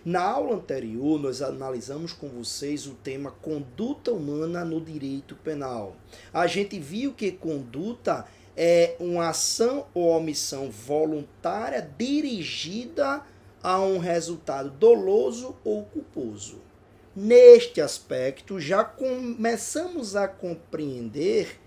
Na aula anterior, nós analisamos com vocês o tema conduta humana no direito penal. A gente viu que conduta é uma ação ou omissão voluntária dirigida a um resultado doloso ou culposo. Neste aspecto, já começamos a compreender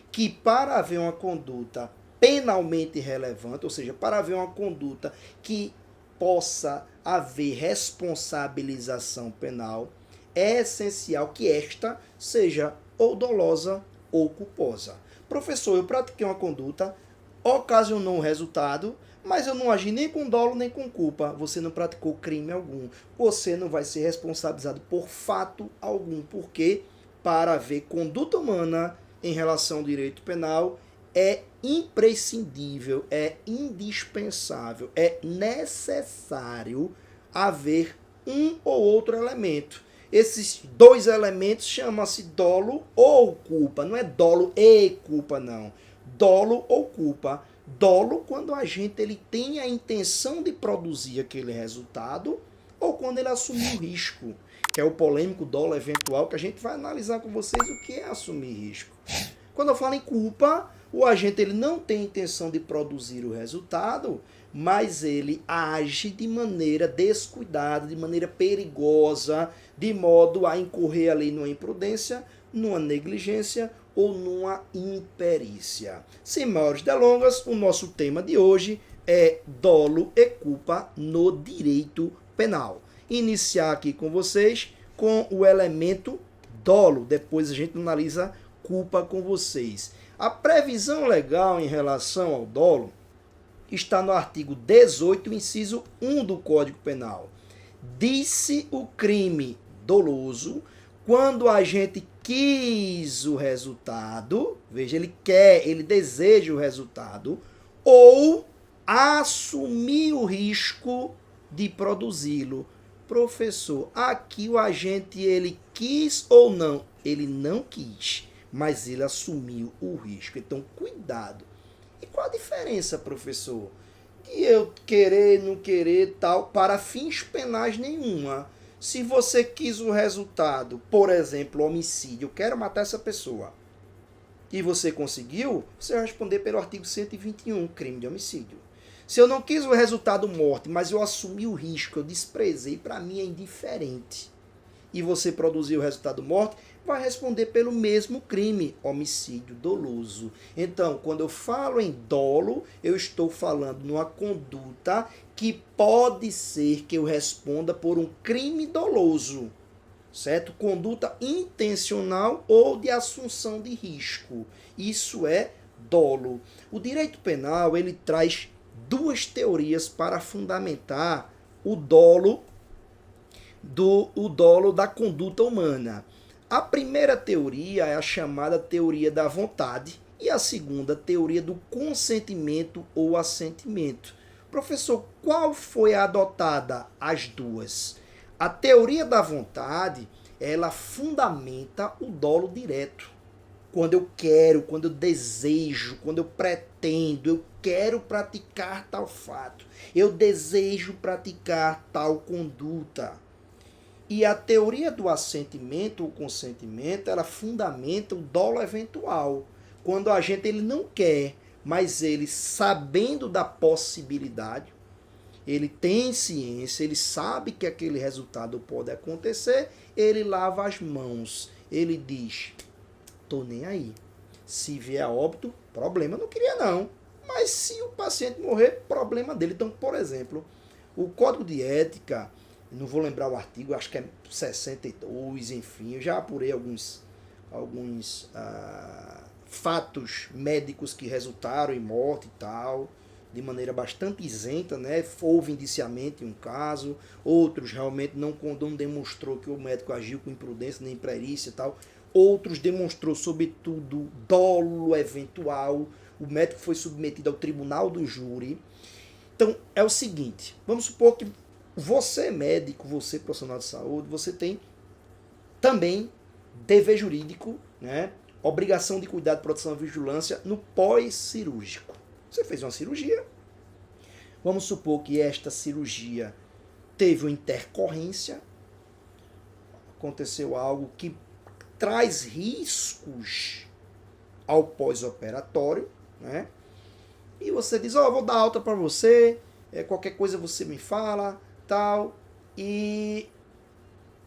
que para haver uma conduta penalmente relevante, ou seja, para haver uma conduta que possa haver responsabilização penal, é essencial que esta seja ou dolosa ou culposa. Professor, eu pratiquei uma conduta, ocasionou um resultado, mas eu não agi nem com dolo nem com culpa. Você não praticou crime algum. Você não vai ser responsabilizado por fato algum, porque para haver conduta humana em relação ao direito penal é imprescindível, é indispensável, é necessário haver um ou outro elemento. Esses dois elementos chamam-se dolo ou culpa. Não é dolo e culpa, não. Dolo ou culpa. Dolo quando a gente ele tem a intenção de produzir aquele resultado ou quando ele assume o risco, que é o polêmico dolo eventual, que a gente vai analisar com vocês o que é assumir risco. Quando eu falo em culpa, o agente ele não tem intenção de produzir o resultado, mas ele age de maneira descuidada, de maneira perigosa, de modo a incorrer ali numa imprudência, numa negligência ou numa imperícia. Sem maiores delongas, o nosso tema de hoje é dolo e culpa no direito penal. Iniciar aqui com vocês com o elemento dolo, depois a gente analisa culpa com vocês. A previsão legal em relação ao dolo está no artigo 18, inciso 1 do Código Penal. Disse o crime doloso quando a gente quis o resultado, veja, ele quer, ele deseja o resultado, ou assumir o risco de produzi-lo. Professor, aqui o agente ele quis ou não? Ele não quis, mas ele assumiu o risco. Então, cuidado. E qual a diferença, professor? De eu querer, não querer, tal, para fins penais nenhuma. Se você quis o resultado, por exemplo, homicídio, eu quero matar essa pessoa, e você conseguiu, você vai responder pelo artigo 121, crime de homicídio. Se eu não quis o resultado morte, mas eu assumi o risco, eu desprezei, para mim é indiferente, e você produziu o resultado morte, vai responder pelo mesmo crime, homicídio doloso. Então, quando eu falo em dolo, eu estou falando numa conduta que pode ser que eu responda por um crime doloso, certo? Conduta intencional ou de assunção de risco. Isso é dolo. O direito penal, ele traz duas teorias para fundamentar o dolo da conduta humana. A primeira teoria é a chamada teoria da vontade e a segunda, teoria do consentimento ou assentimento. Professor, qual foi a adotada? As duas. A teoria da vontade, ela fundamenta o dolo direto. Quando eu quero, quando eu desejo, quando eu pretendo, eu quero praticar tal fato, eu desejo praticar tal conduta. E a teoria do assentimento, o consentimento, ela fundamenta o dolo eventual. Quando a gente ele não quer, mas ele, sabendo da possibilidade, ele tem ciência, ele sabe que aquele resultado pode acontecer, ele lava as mãos. Ele diz, tô nem aí. Se vier a óbito, problema, não queria não. Mas se o paciente morrer, problema dele. Então, por exemplo, o Código de Ética, não vou lembrar o artigo, acho que é 62, enfim, eu já apurei alguns fatos médicos que resultaram em morte e tal, de maneira bastante isenta, né? Houve indiciamento em um caso, outros realmente não demonstrou que o médico agiu com imprudência nem imperícia e tal, outros demonstrou, sobretudo, dolo eventual, o médico foi submetido ao tribunal do júri. Então, é o seguinte, vamos supor que você médico, você profissional de saúde, você tem também dever jurídico, né? Obrigação de cuidado, proteção e vigilância no pós-cirúrgico. Você fez uma cirurgia. Vamos supor que esta cirurgia teve uma intercorrência, aconteceu algo que traz riscos ao pós-operatório, né? E você diz, vou dar alta para você, qualquer coisa você me fala, tal, e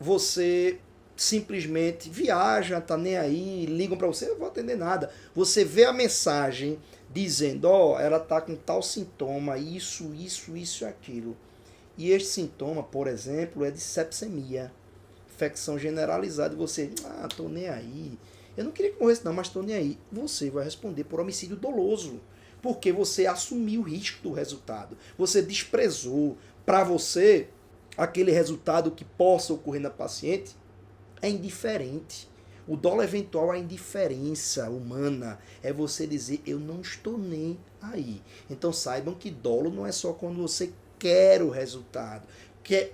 você simplesmente viaja, tá nem aí, ligam para você, eu não vou atender nada. Você vê a mensagem dizendo, ela tá com tal sintoma, isso e aquilo. E este sintoma, por exemplo, é de sepsemia, infecção generalizada, e você, tô nem aí. Eu não queria que morresse não, mas tô nem aí. Você vai responder por homicídio doloso, porque você assumiu o risco do resultado. Você desprezou. Para você, aquele resultado que possa ocorrer na paciente é indiferente. O dolo eventual é a indiferença humana. É você dizer, eu não estou nem aí. Então saibam que dolo não é só quando você quer o resultado. Que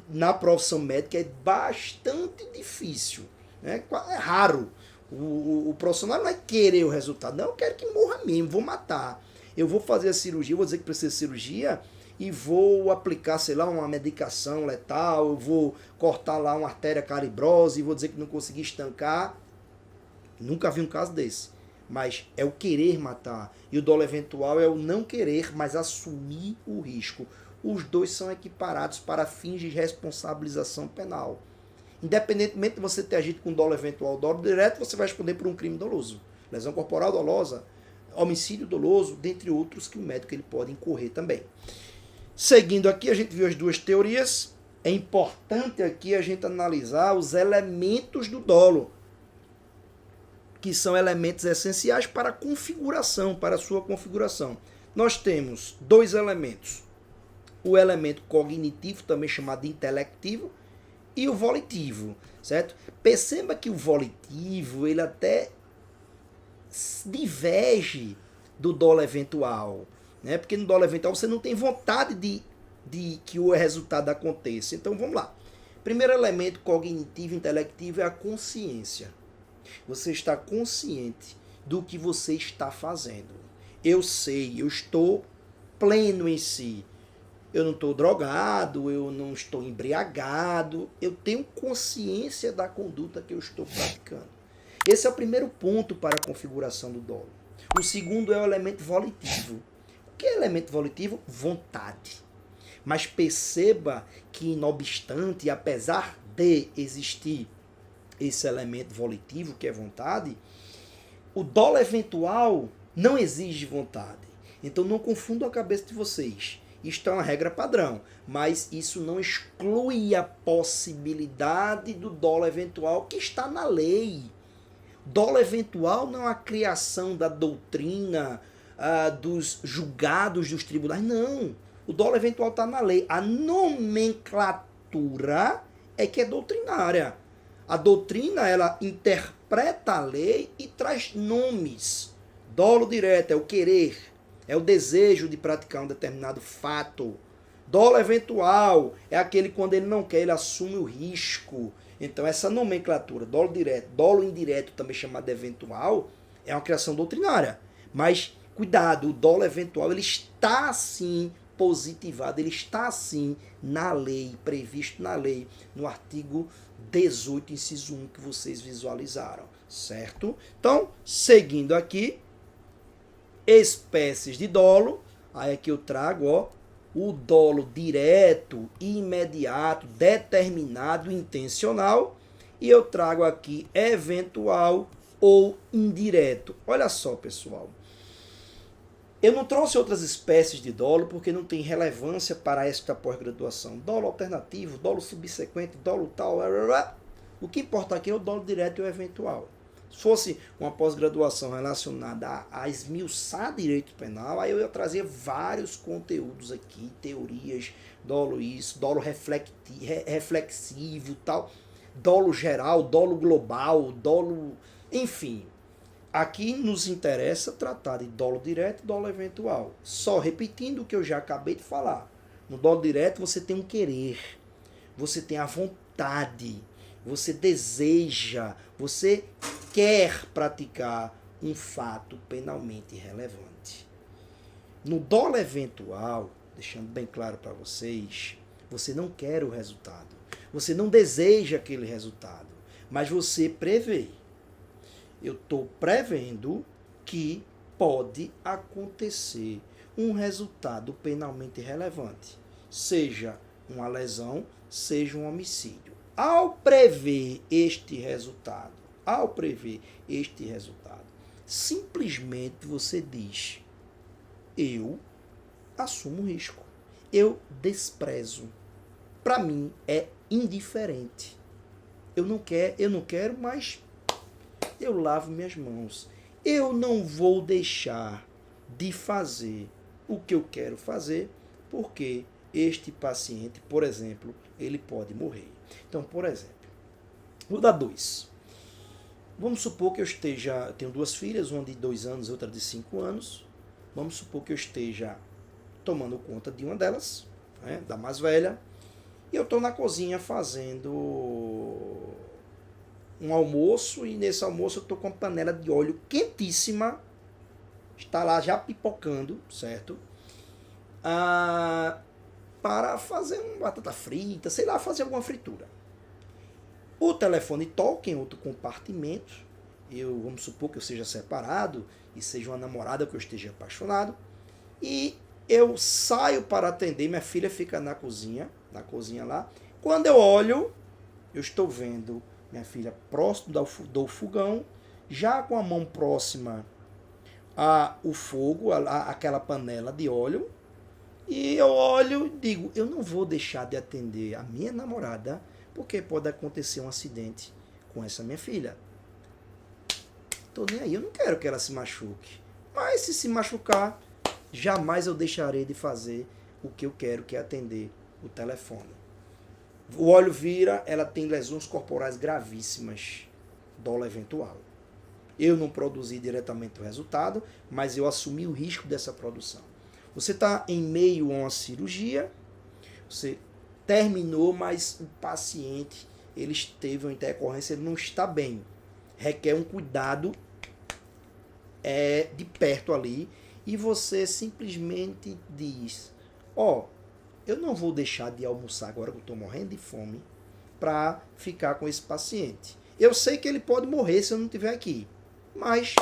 na profissão médica é bastante difícil. Né? É raro. O profissional não vai querer o resultado. Não, eu quero que morra mesmo, vou matar. Eu vou fazer a cirurgia, vou dizer que precisa de cirurgia, e vou aplicar, sei lá, uma medicação letal, eu vou cortar lá uma artéria calibrosa e vou dizer que não consegui estancar. Nunca vi um caso desse. Mas é o querer matar. E o dolo eventual é o não querer, mas assumir o risco. Os dois são equiparados para fins de responsabilização penal. Independentemente de você ter agido com dolo eventual ou dolo direto, você vai responder por um crime doloso. Lesão corporal dolosa, homicídio doloso, dentre outros que o médico ele pode incorrer também. Seguindo aqui, a gente viu as duas teorias. É importante aqui a gente analisar os elementos do dolo, que são elementos essenciais para a configuração, para a sua configuração. Nós temos dois elementos. O elemento cognitivo, também chamado de intelectivo, e o volitivo, certo? Perceba que o volitivo, ele até diverge do dolo eventual, né? Porque no dolo eventual você não tem vontade de que o resultado aconteça. Então vamos lá. Primeiro elemento cognitivo, intelectivo é a consciência. Você está consciente do que você está fazendo. Eu sei, eu estou pleno em si. Eu não estou drogado, eu não estou embriagado. Eu tenho consciência da conduta que eu estou praticando. Esse é o primeiro ponto para a configuração do dolo. O segundo é o elemento volitivo. O que é elemento volitivo? Vontade. Mas perceba que, não obstante, apesar de existir esse elemento volitivo, que é vontade, o dolo eventual não exige vontade. Então não confundam a cabeça de vocês. Isto é uma regra padrão, mas isso não exclui a possibilidade do dolo eventual que está na lei. Dolo eventual não é a criação da doutrina, dos julgados dos tribunais, não. O dolo eventual está na lei. A nomenclatura é que é doutrinária. A doutrina, ela interpreta a lei e traz nomes. Dolo direto é o querer, é o desejo de praticar um determinado fato. Dolo eventual é aquele quando ele não quer, ele assume o risco. Então essa nomenclatura, dolo direto, dolo indireto, também chamado de eventual, é uma criação doutrinária. Mas cuidado, o dolo eventual ele está sim positivado, ele está sim na lei, previsto na lei, no artigo 18, inciso 1, que vocês visualizaram, certo? Então, seguindo aqui, espécies de dolo, aí aqui eu trago, o dolo direto, imediato, determinado, intencional, e eu trago aqui eventual ou indireto. Olha só, pessoal. Eu não trouxe outras espécies de dolo porque não tem relevância para esta pós-graduação. Dolo alternativo, dolo subsequente, dolo tal. O que importa aqui é o dolo direto e o eventual. Se fosse uma pós-graduação relacionada a esmiuçar direito penal, aí eu ia trazer vários conteúdos aqui, teorias, dolo isso, dolo reflexivo, tal, dolo geral, dolo global, dolo, enfim. Aqui nos interessa tratar de dolo direto e dolo eventual. Só repetindo o que eu já acabei de falar. No dolo direto você tem um querer, você tem a vontade, você deseja, você quer praticar um fato penalmente relevante. No dolo eventual, deixando bem claro para vocês, Você não quer o resultado. Você não deseja aquele resultado. Mas você prevê. Eu estou prevendo que pode acontecer um resultado penalmente relevante. Seja uma lesão, seja um homicídio. Ao prever este resultado, simplesmente você diz: eu assumo o risco. Eu desprezo. Para mim é indiferente. Eu não quero, mas eu lavo minhas mãos. Eu não vou deixar de fazer o que eu quero fazer, porque este paciente, por exemplo, ele pode morrer. Então, por exemplo, vou dar 2. Vamos supor que eu tenho 2 filhas, uma de 2 anos e outra de 5 anos. Vamos supor que eu esteja tomando conta de uma delas, né, da mais velha, e eu estou na cozinha fazendo um almoço, e nesse almoço eu estou com uma panela de óleo quentíssima, está lá já pipocando, certo? Para fazer uma batata frita, sei lá, fazer alguma fritura. O telefone toca em outro compartimento, vamos supor que eu seja separado, e seja uma namorada que eu esteja apaixonado, e eu saio para atender, minha filha fica na cozinha lá. Quando eu olho, eu estou vendo minha filha próximo do fogão, já com a mão próxima ao fogo, aquela panela de óleo, e eu olho e digo: eu não vou deixar de atender a minha namorada, porque pode acontecer um acidente com essa minha filha. Tô nem aí, eu não quero que ela se machuque. Mas se machucar, jamais eu deixarei de fazer o que eu quero, que é atender o telefone. O óleo vira, ela tem lesões corporais gravíssimas, dolo eventual. Eu não produzi diretamente o resultado, mas eu assumi o risco dessa produção. Você está em meio a uma cirurgia, você terminou, mas o paciente, ele teve uma intercorrência, ele não está bem. Requer um cuidado de perto ali, e você simplesmente diz: eu não vou deixar de almoçar agora que eu estou morrendo de fome para ficar com esse paciente. Eu sei que ele pode morrer se eu não estiver aqui, mas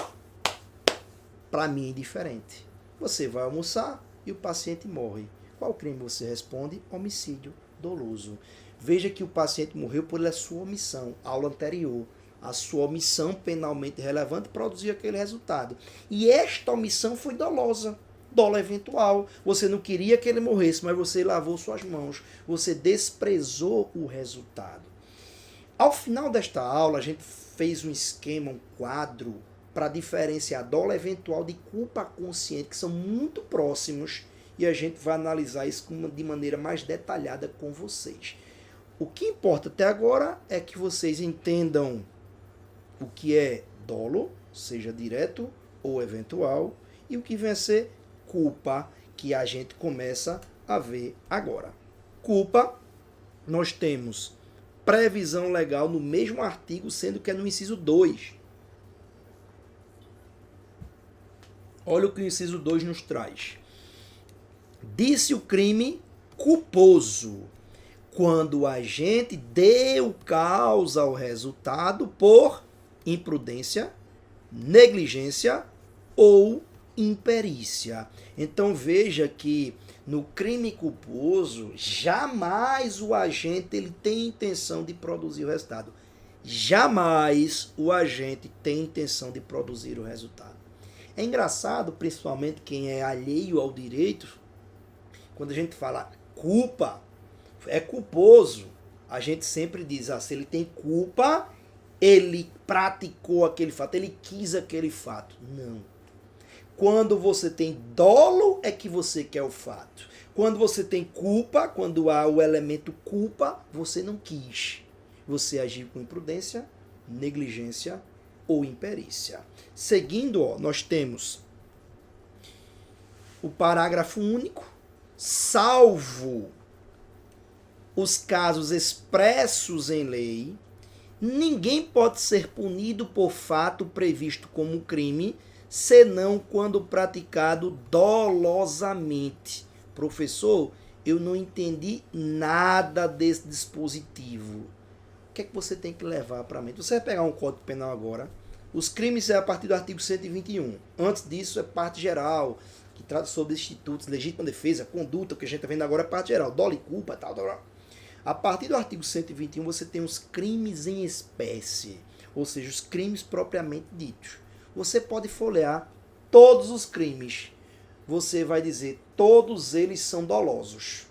para mim é indiferente. Você vai almoçar e o paciente morre. Qual crime você responde? Homicídio doloso. Veja que o paciente morreu por sua omissão, aula anterior. A sua omissão penalmente relevante produziu aquele resultado. E esta omissão foi dolosa, dolo eventual. Você não queria que ele morresse, mas você lavou suas mãos. Você desprezou o resultado. Ao final desta aula, a gente fez um esquema, um quadro, para diferenciar dolo eventual de culpa consciente, que são muito próximos, e a gente vai analisar isso de maneira mais detalhada com vocês. O que importa até agora é que vocês entendam o que é dolo, seja direto ou eventual, e o que vem a ser culpa, que a gente começa a ver agora. Culpa, nós temos previsão legal no mesmo artigo, sendo que é no inciso 2. Olha o que o inciso 2 nos traz. Disse o crime culposo, quando o agente deu causa ao resultado por imprudência, negligência ou imperícia. Então veja que no crime culposo, jamais o agente ele tem intenção de produzir o resultado. Jamais o agente tem intenção de produzir o resultado. É engraçado, principalmente quem é alheio ao direito, quando a gente fala culpa, é culposo. A gente sempre diz, se ele tem culpa, ele praticou aquele fato, ele quis aquele fato. Não. Quando você tem dolo, é que você quer o fato. Quando você tem culpa, quando há o elemento culpa, você não quis. Você agiu com imprudência, negligência ou imperícia. Seguindo, nós temos o parágrafo único, salvo os casos expressos em lei, ninguém pode ser punido por fato previsto como crime, senão quando praticado dolosamente. Professor, eu não entendi nada desse dispositivo. O que é que você tem que levar para a mente? Você vai pegar um Código Penal agora. Os crimes é a partir do artigo 121. Antes disso é parte geral, que trata sobre institutos, legítima defesa, conduta, o que a gente está vendo agora é parte geral, dolo e culpa, tal. A partir do artigo 121 você tem os crimes em espécie, ou seja, os crimes propriamente ditos. Você pode folhear todos os crimes. Você vai dizer, todos eles são dolosos.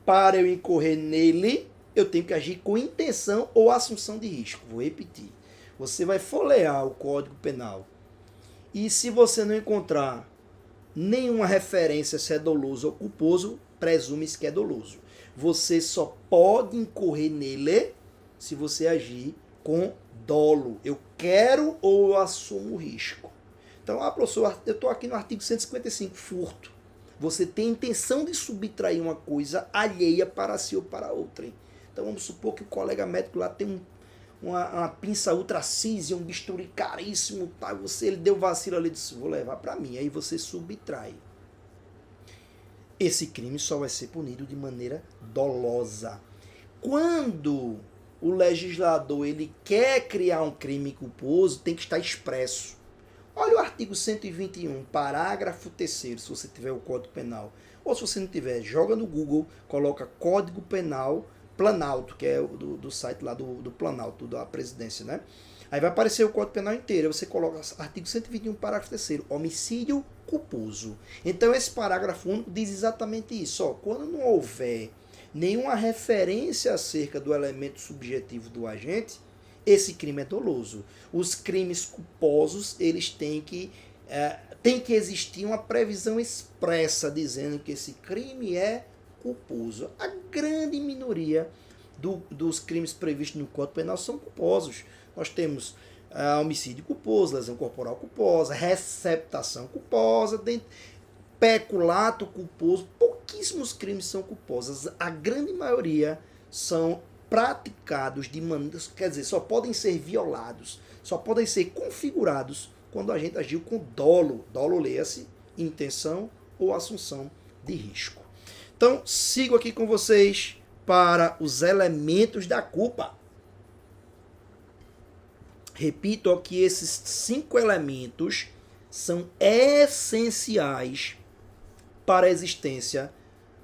Para eu incorrer nele, eu tenho que agir com intenção ou assunção de risco. Vou repetir. Você vai folhear o Código Penal. E se você não encontrar nenhuma referência se é doloso ou culposo, presume-se que é doloso. Você só pode incorrer nele se você agir com dolo. Eu quero ou eu assumo o risco. Então, professor, eu estou aqui no artigo 155, furto. Você tem a intenção de subtrair uma coisa alheia para si ou para outra. Então, vamos supor que o colega médico lá tem uma pinça ultra císia, um bisturi caríssimo, tá? Ele deu vacilo ali e disse, vou levar para mim. Aí você subtrai. Esse crime só vai ser punido de maneira dolosa. Quando o legislador ele quer criar um crime culposo, tem que estar expresso. Olha o artigo 121, parágrafo 3º, se você tiver o Código Penal. Ou se você não tiver, joga no Google, coloca Código Penal Planalto, que é do site lá do Planalto, da presidência, né? Aí vai aparecer o Código Penal inteiro. Aí você coloca artigo 121, parágrafo 3º, homicídio culposo. Então esse parágrafo único diz exatamente isso. Ó, quando não houver nenhuma referência acerca do elemento subjetivo do agente, esse crime é doloso. Os crimes culposos, eles têm que existir uma previsão expressa dizendo que esse crime é culposo. A grande minoria dos crimes previstos no Código Penal são culposos. Nós temos homicídio culposo, lesão corporal culposa, receptação culposa, peculato culposo. Pouquíssimos crimes são culposos. A grande maioria são praticados de maneira, quer dizer, só podem ser violados, só podem ser configurados quando a gente agiu com dolo. Dolo, leia-se, intenção ou assunção de risco. Então, sigo aqui com vocês para os elementos da culpa. Repito ó, que esses 5 elementos são essenciais para a existência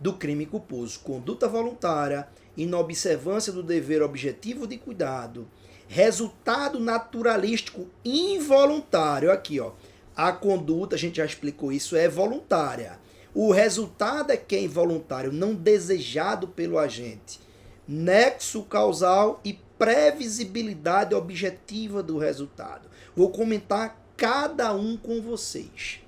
do crime culposo. Conduta voluntária, inobservância do dever objetivo de cuidado, resultado naturalístico involuntário. Aqui, ó, a conduta, a gente já explicou isso, é voluntária. O resultado é que é involuntário, não desejado pelo agente. Nexo causal e previsibilidade objetiva do resultado. Vou comentar cada um com vocês.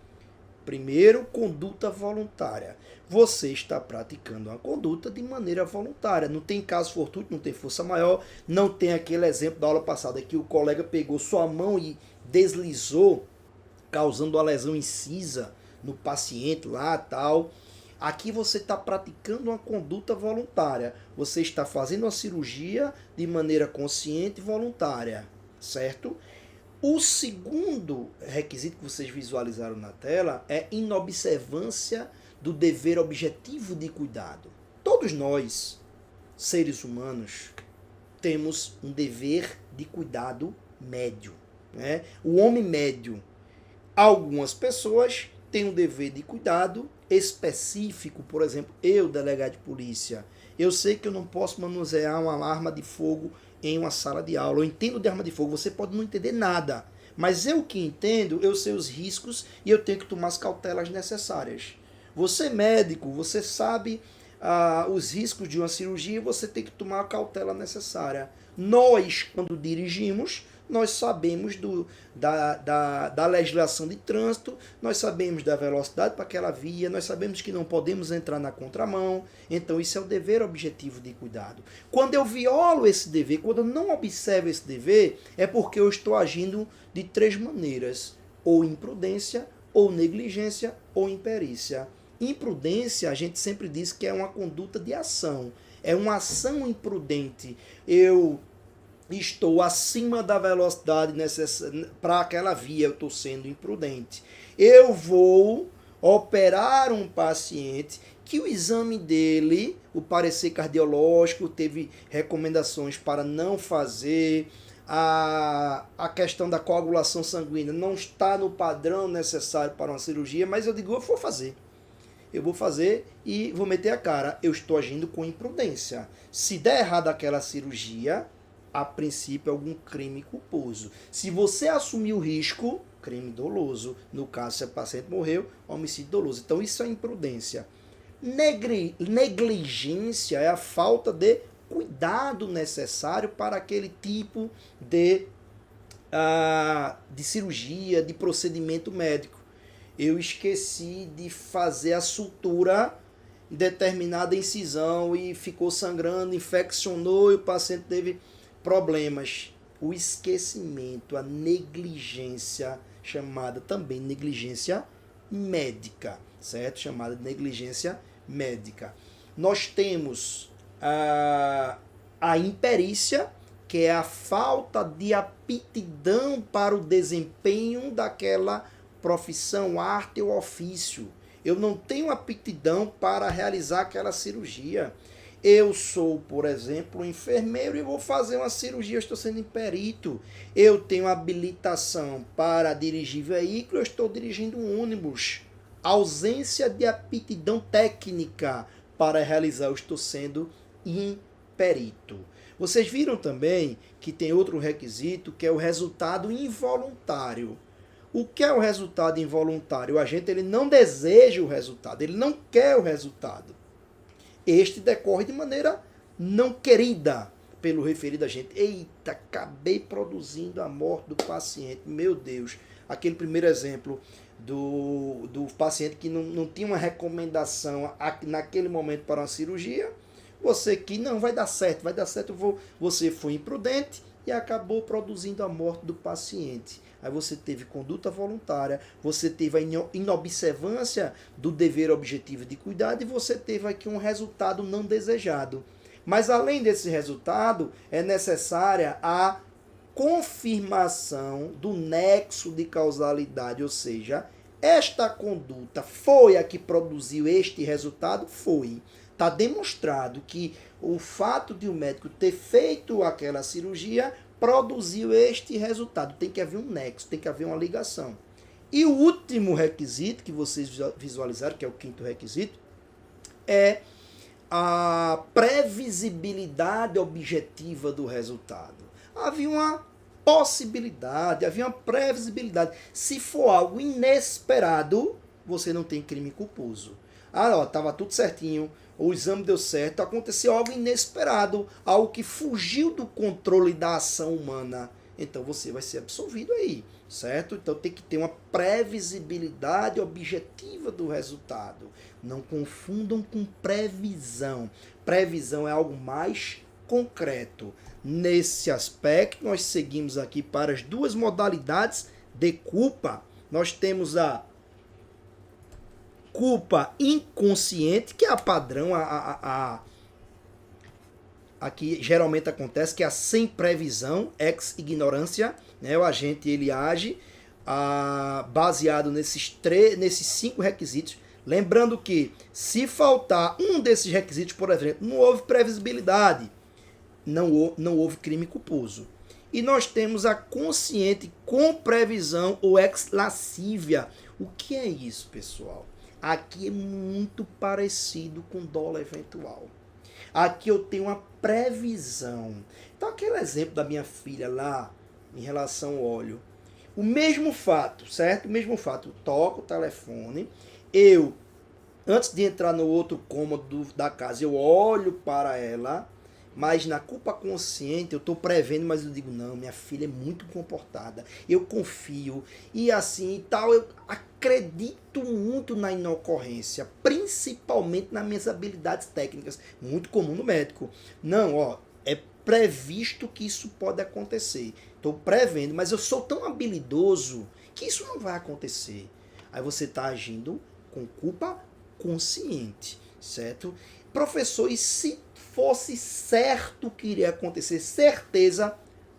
Primeiro, conduta voluntária. Você está praticando uma conduta de maneira voluntária. Não tem caso fortuito, não tem força maior, não tem aquele exemplo da aula passada que o colega pegou sua mão e deslizou, causando uma lesão incisa no paciente lá, tal. Aqui você está praticando uma conduta voluntária. Você está fazendo uma cirurgia de maneira consciente e voluntária, certo? O segundo requisito que vocês visualizaram na tela é inobservância do dever objetivo de cuidado. Todos nós, seres humanos, temos um dever de cuidado médio, né? O homem médio, algumas pessoas têm um dever de cuidado específico. Por exemplo, eu, delegado de polícia, eu sei que eu não posso manusear uma arma de fogo em uma sala de aula. Eu entendo de arma de fogo, você pode não entender nada, mas eu que entendo, eu sei os riscos e eu tenho que tomar as cautelas necessárias. Você médico, você sabe os riscos de uma cirurgia, você tem que tomar a cautela necessária. Nós, quando dirigimos, nós sabemos da legislação de trânsito, nós sabemos da velocidade para aquela via, nós sabemos que não podemos entrar na contramão. Então isso é o dever objetivo de cuidado. Quando eu violo esse dever, quando eu não observo esse dever, é porque eu estou agindo de 3 maneiras: ou imprudência, ou negligência, ou imperícia. Imprudência, a gente sempre diz que é uma conduta de ação, é uma ação imprudente. Eu estou acima da velocidade necessária para aquela via, eu estou sendo imprudente. Eu vou operar um paciente que o exame dele, o parecer cardiológico, teve recomendações para não fazer, a questão da coagulação sanguínea não está no padrão necessário para uma cirurgia, mas eu digo, eu vou fazer. Eu vou fazer e vou meter a cara. Eu estou agindo com imprudência. Se der errado aquela cirurgia, a princípio é algum crime culposo. Se você assumir o risco, crime doloso. No caso, se a paciente morreu, homicídio doloso. Então isso é imprudência. Negligência é a falta de cuidado necessário para aquele tipo de cirurgia, de procedimento médico. Eu esqueci de fazer a sutura em determinada incisão e ficou sangrando, infeccionou e o paciente teve problemas. O esquecimento, a negligência, chamada também negligência médica, certo? Chamada de negligência médica. Nós temos a imperícia, que é a falta de aptidão para o desempenho daquela profissão, arte ou ofício. Eu não tenho aptidão para realizar aquela cirurgia. Eu sou, por exemplo, enfermeiro e vou fazer uma cirurgia, eu estou sendo perito. Eu tenho habilitação para dirigir veículo, eu estou dirigindo um ônibus. Ausência de aptidão técnica para realizar, eu estou sendo imperito. Vocês viram também que tem outro requisito, que é o resultado involuntário. O que é o resultado involuntário? O agente ele não deseja o resultado, ele não quer o resultado. Este decorre de maneira não querida pelo referido agente. Eita, acabei produzindo a morte do paciente. Meu Deus, aquele primeiro exemplo do paciente que não tinha uma recomendação naquele momento para uma cirurgia. Você que não vai dar certo, você foi imprudente e acabou produzindo a morte do paciente. Aí você teve conduta voluntária, você teve a inobservância do dever objetivo de cuidado e você teve aqui um resultado não desejado. Mas além desse resultado, é necessária a confirmação do nexo de causalidade, ou seja, esta conduta foi a que produziu este resultado? Foi. Está demonstrado que o fato de o médico ter feito aquela cirurgia produziu este resultado. Tem que haver um nexo, tem que haver uma ligação. E o último requisito que vocês visualizaram, que é o quinto requisito, é a previsibilidade objetiva do resultado. Havia uma possibilidade, havia uma previsibilidade. Se for algo inesperado, você não tem crime culposo. Estava tudo certinho, o exame deu certo, aconteceu algo inesperado, algo que fugiu do controle da ação humana. Então você vai ser absolvido aí, certo? Então tem que ter uma previsibilidade objetiva do resultado. Não confundam com previsão. Previsão é algo mais concreto. Nesse aspecto, nós seguimos aqui para as duas modalidades de culpa. Nós temos a culpa inconsciente, que é a padrão, a que geralmente acontece, que é a sem previsão, ex ignorância, né? O agente ele age baseado nesses 5 requisitos. Lembrando que se faltar um desses requisitos, por exemplo, não houve previsibilidade, não houve crime culposo. E nós temos a consciente com previsão ou ex lascívia. O que é isso, pessoal? Aqui é muito parecido com dolo eventual. Aqui eu tenho uma previsão. Então, aquele exemplo da minha filha lá, em relação ao óleo. O mesmo fato, certo? O mesmo fato. Eu toco o telefone, antes de entrar no outro cômodo da casa, eu olho para ela, mas na culpa consciente eu estou prevendo, mas eu digo, não, minha filha é muito comportada, eu confio, e assim e tal, eu acredito muito na inocorrência, principalmente nas minhas habilidades técnicas, muito comum no médico. Não, é previsto que isso pode acontecer, estou prevendo, mas eu sou tão habilidoso que isso não vai acontecer. Aí você está agindo com culpa consciente, certo? Professor, e se fosse certo que iria acontecer, certeza,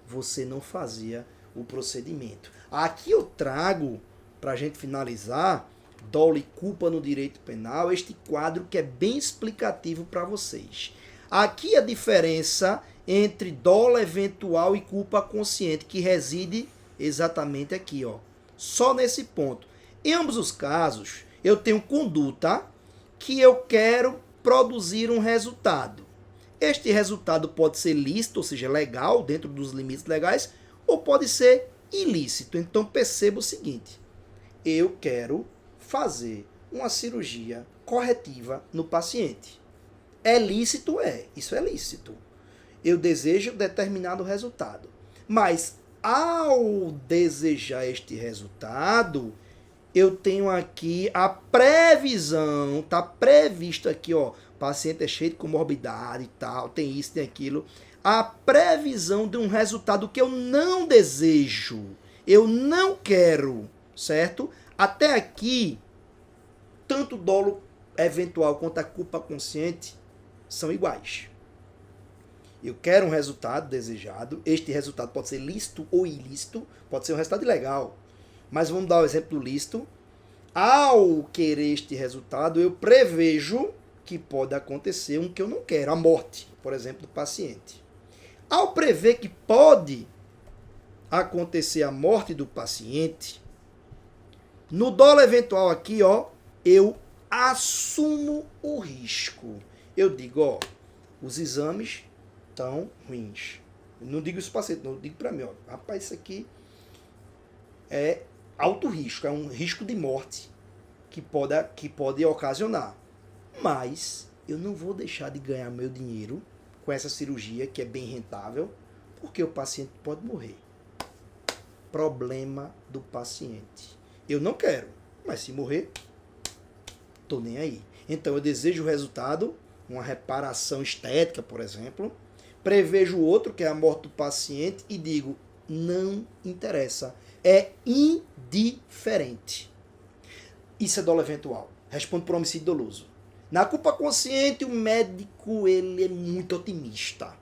você não fazia o procedimento. Aqui eu trago, para a gente finalizar, dolo e culpa no direito penal, este quadro que é bem explicativo para vocês. Aqui a diferença entre dolo eventual e culpa consciente, que reside exatamente aqui, ó. Só nesse ponto. Em ambos os casos, eu tenho conduta que eu quero produzir um resultado. Este resultado pode ser lícito, ou seja, legal, dentro dos limites legais, ou pode ser ilícito. Então perceba o seguinte: eu quero fazer uma cirurgia corretiva no paciente. É lícito? É. Isso é lícito. Eu desejo determinado resultado. Mas ao desejar este resultado, eu tenho aqui a previsão, está previsto aqui, ó, o paciente é cheio de comorbidade e tal, tem isso, tem aquilo. A previsão de um resultado que eu não desejo, eu não quero, certo? Até aqui, tanto o dolo eventual quanto a culpa consciente são iguais. Eu quero um resultado desejado, este resultado pode ser lícito ou ilícito, pode ser um resultado ilegal. Mas vamos dar o exemplo do lícito. Ao querer este resultado, eu prevejo que pode acontecer um que eu não quero, a morte, por exemplo, do paciente. Ao prever que pode acontecer a morte do paciente, no dolo eventual aqui, ó, eu assumo o risco. Eu digo, ó, os exames estão ruins. Eu não digo isso para o paciente, não, eu digo para mim, ó, rapaz, isso aqui é alto risco, é um risco de morte que pode ocasionar. Mas eu não vou deixar de ganhar meu dinheiro com essa cirurgia que é bem rentável, porque o paciente pode morrer. Problema do paciente. Eu não quero, mas se morrer, tô nem aí. Então eu desejo o resultado, uma reparação estética, por exemplo, prevejo outro, que é a morte do paciente, e digo, não interessa. É indiferente. Isso é dolo eventual. Respondo por homicídio doloso. Na culpa consciente, o médico ele é muito otimista.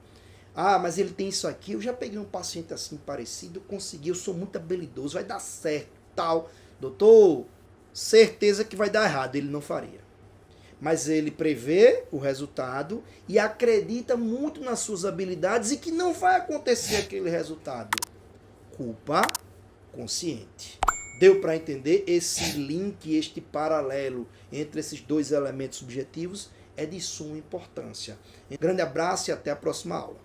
Ah, mas ele tem isso aqui. Eu já peguei um paciente assim parecido, consegui, eu sou muito habilidoso, vai dar certo, tal. Doutor, certeza que vai dar errado. Ele não faria. Mas ele prevê o resultado e acredita muito nas suas habilidades e que não vai acontecer aquele resultado. Culpa consciente. Deu para entender? Esse link, este paralelo entre esses dois elementos subjetivos é de suma importância. Um grande abraço e até a próxima aula.